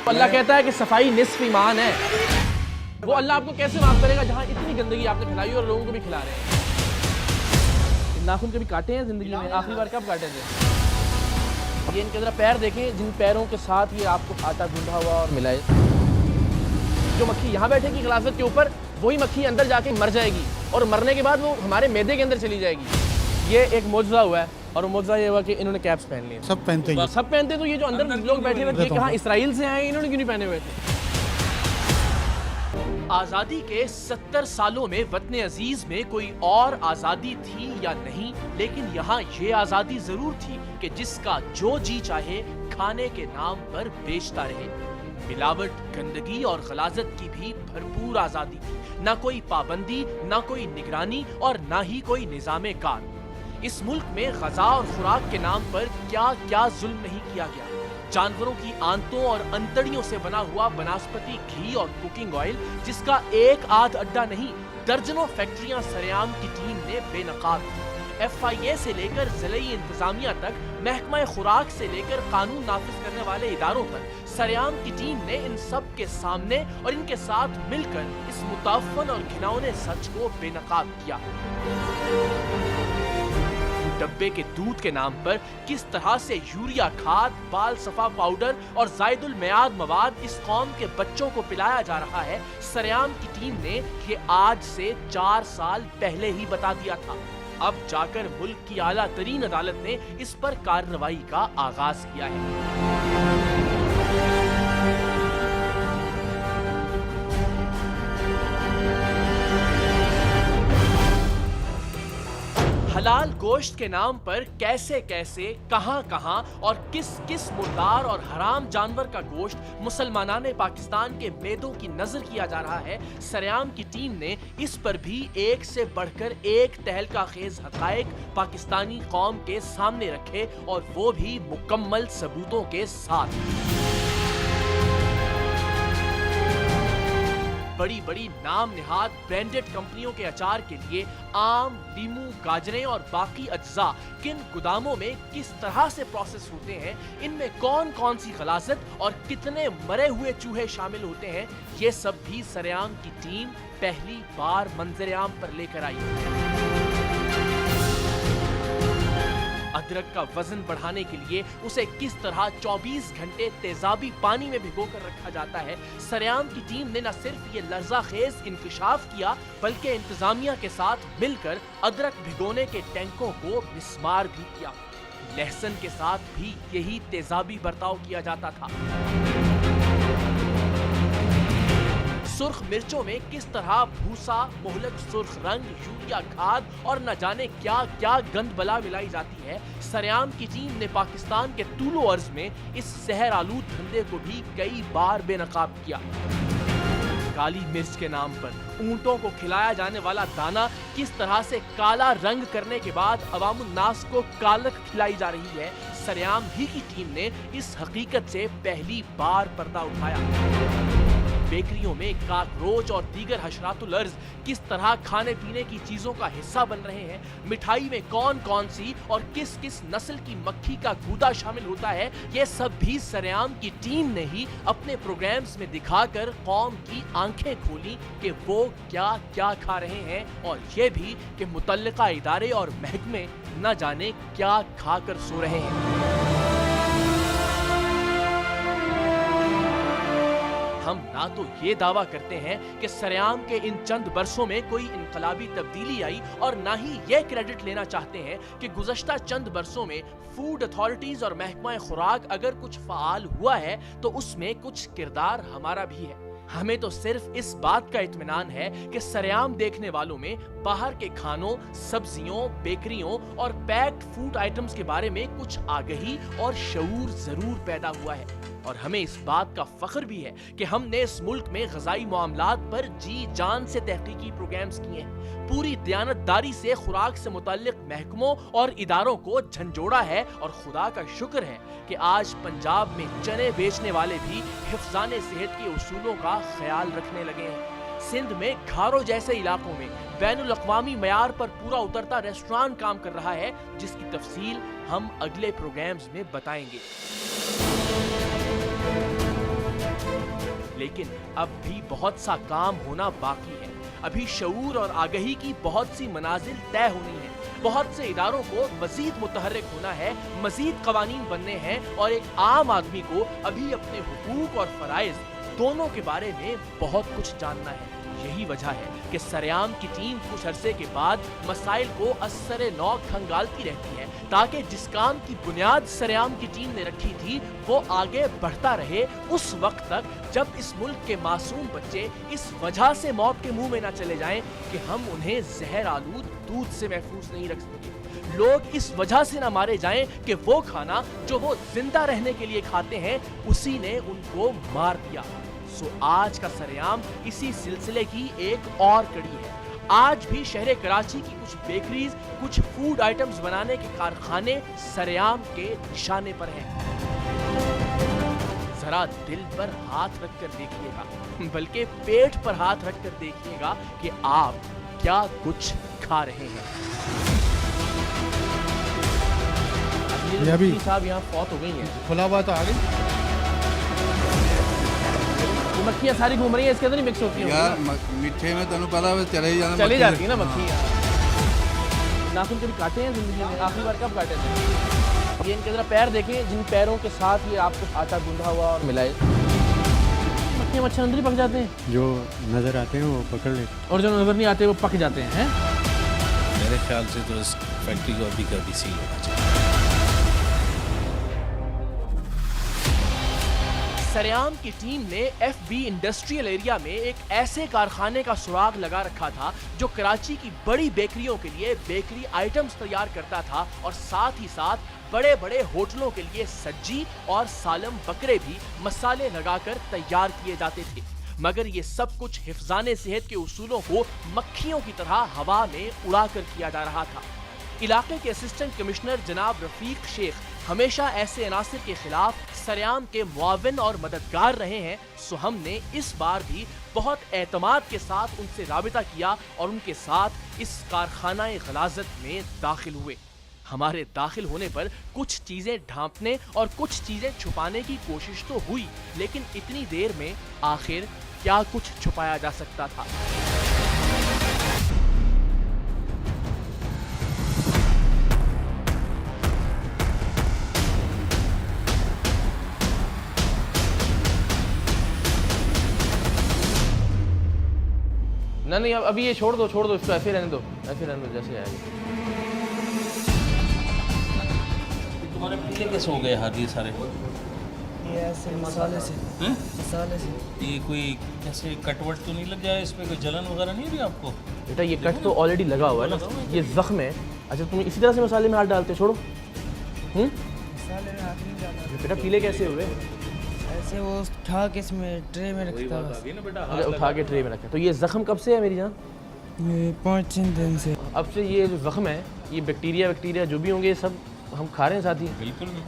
اللہ کہتا ہے کہ صفائی نصف ایمان ہے. وہ اللہ آپ کو کیسے معاف کرے گا جہاں اتنی گندگی آپ نے پھیلائی اور لوگوں کو بھی کھلا رہے ہیں. ناخن کبھی کاٹے ہیں زندگی میں؟ آخری بار کب کاٹے تھے؟ یہ ان کے ذرا پیر دیکھیں جن پیروں کے ساتھ یہ آپ کو آٹا گوندھا ہوا اور ملا ہے. جو مکھی یہاں بیٹھے گی غلاظت کے اوپر وہی مکھی اندر جا کے مر جائے گی اور مرنے کے بعد وہ ہمارے معدے کے اندر چلی جائے گی. یہ ایک معجزہ ہوا ہے اور معجزہ یہ ہوا کہ انہوں نے کیپس پہن لیے. سب پہنتے ہیں. سب پہنتے تو یہ جو اندر لوگ بیٹھے ہوئے تھے کہاں اسرائیل سے آئے انہوں نے کیوں نہیں پہنے ہوئے تھے؟ آزادی کے 70 سالوں میں وطن عزیز میں کوئی اور آزادی تھی یا نہیں، لیکن یہاں یہ آزادی ضرور تھی کہ جس کا جو جی چاہے کھانے کے نام پر بیچتا رہے. ملاوٹ، گندگی اور غلاظت کی بھی بھرپور آزادی تھی. نہ کوئی پابندی، نہ کوئی نگرانی اور نہ ہی کوئی نظام کار. اس ملک میں غذا اور خوراک کے نام پر کیا کیا ظلم نہیں کیا گیا. جانوروں کی آنتوں اور انتڑیوں سے بنا ہوا بناسپتی گھی اور کوکنگ آئل جس کا ایک آدھ اڈا نہیں درجنوں فیکٹریاں سریام کی ٹیم نے بے نقاب کی. FIA سے لے کر ضلعی انتظامیہ تک، محکمہ خوراک سے لے کر قانون نافذ کرنے والے اداروں تک، سریام کی ٹیم نے ان سب کے سامنے اور ان کے ساتھ مل کر اس متعفن اور گھناؤنے سچ کو بے نقاب کیا. ڈبے کے دودھ کے نام پر کس طرح سے یوریا کھاد، بال صفا پاؤڈر اور زائد المیعاد مواد اس قوم کے بچوں کو پلایا جا رہا ہے، سریام کی ٹیم نے یہ آج سے 4 سال پہلے ہی بتا دیا تھا. اب جا کر ملک کی اعلیٰ ترین عدالت نے اس پر کارروائی کا آغاز کیا ہے. حلال گوشت کے نام پر کیسے کیسے، کہاں کہاں اور کس کس مردار اور حرام جانور کا گوشت مسلمانان پاکستان کے معدوں کی نظر کیا جا رہا ہے، سریام کی ٹیم نے اس پر بھی ایک سے بڑھ کر ایک تہلکہ خیز حقائق پاکستانی قوم کے سامنے رکھے اور وہ بھی مکمل ثبوتوں کے ساتھ. بڑی بڑی نام نہاد برانڈڈ کمپنیوں کے اچار کے لیے آم، لیموں، گاجریں اور باقی اجزاء کن گوداموں میں کس طرح سے پروسیس ہوتے ہیں، ان میں کون کون سی غلاظت اور کتنے مرے ہوئے چوہے شامل ہوتے ہیں، یہ سب بھی سریام کی ٹیم پہلی بار منظر عام پر لے کر آئی. ادرک کا وزن بڑھانے کے لیے اسے کس طرح 24 گھنٹے تیزابی پانی میں بھگو کر رکھا جاتا ہے، سریام کی ٹیم نے نہ صرف یہ لرزہ خیز انکشاف کیا بلکہ انتظامیہ کے ساتھ مل کر ادرک بھگونے کے ٹینکوں کو مسمار بھی کیا. لہسن کے ساتھ بھی یہی تیزابی برتاؤ کیا جاتا تھا. سرخ مرچوں میں کس طرح بھوسا، مہلک سرخ رنگ، یوریا کھاد اور نہ جانے کیا کیا گند بلا ملائی جاتی ہے، سریام کی ٹیم نے پاکستان کے طول و عرض میں اس زہر آلود دھندے کو بھی کئی بار بے نقاب کیا. کالی مرچ کے نام پر اونٹوں کو کھلایا جانے والا دانہ کس طرح سے کالا رنگ کرنے کے بعد عوام الناس کو کالک کھلائی جا رہی ہے، سریام ہی کی ٹیم نے اس حقیقت سے پہلی بار پردہ اٹھایا. بیکریوں میں کاکروچ اور دیگر حشرات الارض کس طرح کھانے پینے کی چیزوں کا حصہ بن رہے ہیں، مٹھائی میں کون کون سی اور کس کس نسل کی مکھی کا گودا شامل ہوتا ہے، یہ سب بھی سریام کی ٹیم نے ہی اپنے پروگرامز میں دکھا کر قوم کی آنکھیں کھولی کہ وہ کیا کیا کھا رہے ہیں، اور یہ بھی کہ متعلقہ ادارے اور محکمے نہ جانے کیا کھا کر سو رہے ہیں. ہم نہ تو یہ دعویٰ کرتے ہیں کہ سریام کے ان چند برسوں میں کوئی انقلابی تبدیلی آئی اور نہ ہی یہ کریڈٹ لینا چاہتے ہیں کہ گزشتہ چند برسوں میں فوڈ اتھارٹیز اور محکمہ خوراک اگر کچھ فعال ہوا ہے تو اس میں کچھ کردار ہمارا بھی ہے. ہمیں تو صرف اس بات کا اطمینان ہے کہ سریام دیکھنے والوں میں باہر کے کھانوں، سبزیوں، بیکریوں اور پیکڈ فوڈ آئٹمز کے بارے میں کچھ آگہی اور شعور ضرور پیدا ہوا ہے. اور ہمیں اس بات کا فخر بھی ہے کہ ہم نے اس ملک میں غذائی معاملات پر جی جان سے تحقیقی پروگرامز کیے ہیں، پوری دیانتداری سے خوراک سے متعلق محکموں اور اداروں کو جھنجھوڑا ہے، اور خدا کا شکر ہے کہ آج پنجاب میں چنے بیچنے والے بھی حفظان صحت کے اصولوں کا خیال رکھنے لگے ہیں. سندھ میں گھاروں جیسے علاقوں میں بین الاقوامی معیار پر پورا اترتا ریسٹوران کام کر رہا ہے، جس کی تفصیل ہم اگلے پروگرامز میں بتائیں گے. لیکن اب بھی بہت سا کام ہونا باقی ہے. ابھی شعور اور آگہی کی بہت سی منازل طے ہونی ہیں. بہت سے اداروں کو مزید متحرک ہونا ہے, مزید قوانین بننے ہیں, اور ایک عام آدمی کو ابھی اپنے حقوق اور فرائض دونوں کے بارے میں بہت کچھ جاننا ہے. یہی وجہ ہے کہ سریام کی ٹیم کچھ عرصے کے بعد مسائل کو اثر نو کھنگالتی رہتی ہے, تاکہ جس کام کی بنیاد سریام کی ٹیم نے رکھی تھی وہ آگے بڑھتا رہے اس وقت تک جب اس ملک کے معصوم بچے اس وجہ سے موت کے منہ میں نہ چلے جائیں کہ ہم انہیں زہر آلود دودھ سے محفوظ نہیں رکھ سکتے. لوگ اس وجہ سے نہ مارے جائیں کہ وہ کھانا جو وہ زندہ رہنے کے لیے کھاتے ہیں اسی نے ان کو مار دیا. سو آج کا سریام اسی سلسلے کی ایک اور کڑی ہے. آج بھی شہر کراچی کی کچھ بیکریز, کچھ فوڈ آئٹمز بنانے کے کارخانے سریام کے نشانے پر ہیں. ذرا دل پر ہاتھ رکھ کر دیکھیے گا, بلکہ پیٹ پر ہاتھ رکھ کر دیکھیے گا کہ آپ کیا کچھ کھا رہے ہیں. صاحب یہاں فوت ہو گئی ہیں, کھلا ہوا تو آ گئی. مکھیاں ساری گھوم رہی ہیں, اس کے اندر ہی مکس ہوتی ہیں یار میٹھے میں تمہیں پتا ہے چلے جاتی ہیں نا مکھیاں. ناخن کبھی کاٹے ہیں زندگی میں؟ آخری بار کب کاٹے تھے؟ یہ ان کے ذرا پیر دیکھیں, جن پیروں کے ساتھ یہ آپ کو آٹا گوندھا ہوا اور ملائے. مکھیاں مچھر اندر ہی پک جاتے ہیں, جو نظر آتے ہیں وہ پکڑ لیتے ہیں, اور جو نظر نہیں آتے وہ پک جاتے ہیں. میرے خیال سے تو اس فیکٹری کو ابھی کا بھی سیل ہونا چاہیے. سریام کی ٹیم نے ایف بی انڈسٹریل ایریا میں ایک ایسے کارخانے کا سراغ لگا رکھا تھا جو کراچی کی بڑی بیکریوں کے لیے بیکری آئٹمز تیار کرتا تھا, اور ساتھ ہی ساتھ بڑے بڑے ہوٹلوں کے لیے سجی اور سالم بکرے بھی مسالے لگا کر تیار کیے جاتے تھے. مگر یہ سب کچھ حفظان صحت کے اصولوں کو مکھیوں کی طرح ہوا میں اڑا کر کیا جا رہا تھا. علاقے کے اسسٹنٹ کمشنر جناب رفیق شیخ ہمیشہ ایسے عناصر کے خلاف سریام کے معاون اور مددگار رہے ہیں. سو ہم نے اس بار بھی بہت اعتماد کے ساتھ ان سے رابطہ کیا اور ان کے ساتھ اس کارخانہ غلاظت میں داخل ہوئے. ہمارے داخل ہونے پر کچھ چیزیں ڈھانپنے اور کچھ چیزیں چھپانے کی کوشش تو ہوئی, لیکن اتنی دیر میں آخر کیا کچھ چھپایا جا سکتا تھا؟ نہیں, ابھی یہ چھوڑ دو, اس کو ایسے رہنے دو, جیسے آئے گی. تمہارے پیلے کیسے ہو گئے ہاتھ یہ سارے؟ یہ ایسے مسالے سے یہ کوئی ایسے کٹ وٹ تو نہیں لگ جائے اس پہ, کوئی جلن وغیرہ نہیں ہوئی آپ کو؟ بیٹا یہ کٹ تو آلریڈی لگا ہوا ہے نا, یہ زخم ہے. اچھا تم اسی طرح سے مسالے میں ہاتھ ڈالتے, چھوڑو. مسالے میں ہاتھ نہیں ڈالا بیٹا پیلے کیسے ہوئے؟ ایسے وہ اٹھا کے اس میں ٹرے میں رکھتا ہے, اٹھا کے ٹرے میں رکھا. تو یہ زخم کب سے ہے میری جان؟ یہ 5 دن سے. اب سے یہ جو زخم ہے, یہ بیکٹیریا جو بھی ہوں گے یہ سب ہم کھا رہے ہیں ساتھ ہی. بالکل